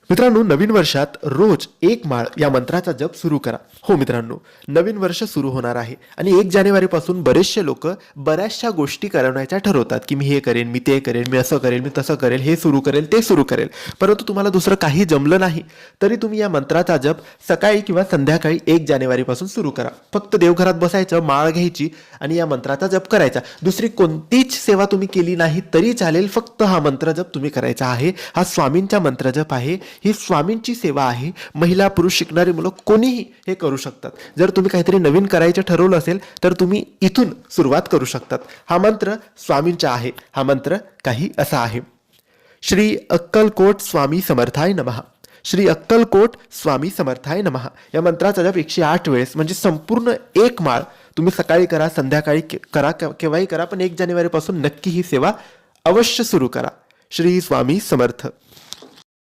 मित्रांनो, नवीन वर्षात रोज एक माळ या मंत्राचा जप सुरू करा. हो मित्रांनो, नवीन वर्ष सुरू होणार आहे आणि 1 जानेवारीपासून बरेचसे लोक बऱ्याचशा गोष्टी करण्याच्या ठरवतात की मी हे करेन, मी ते करेन, मी असं करेन, मी तसं करेल, हे सुरू करेल, ते सुरू करेल. परंतु तुम्हाला दुसरं काही जमलं नाही तरी तुम्ही या मंत्राचा जप सकाळी किंवा संध्याकाळी 1 जानेवारीपासून सुरू करा. फक्त देवघरात बसायचं, माळ घ्यायची आणि या मंत्राचा जप करायचा. दुसरी कोणतीच सेवा तुम्ही केली नाही तरी चालेल, फक्त हा मंत्र जप तुम्ही करायचा आहे. हा स्वामींचा मंत्र जप आहे, ही स्वामींची सेवा आहे. महिला, पुरुष, शिकणारी मुलं कोणीही हे करू शकतात. जर तुम्ही काहीतरी नवीन करायचं ठरवलं असेल तर तुम्ही इथून सुरुवात करू शकतात. हा मंत्र स्वामींचा आहे. हा मंत्र काही असा आहे: श्री अक्कलकोट स्वामी समर्थाय नमः. श्री अक्कलकोट स्वामी समर्थाय नमः. या मंत्राचा जप 108 वेळेस, म्हणजे संपूर्ण एक माळ तुम्ही सकाळी करा, संध्याकाळी करा, केव्हाही करा, पण 1 जानेवारीपासून नक्की ही सेवा अवश्य सुरू करा. श्री स्वामी समर्थ.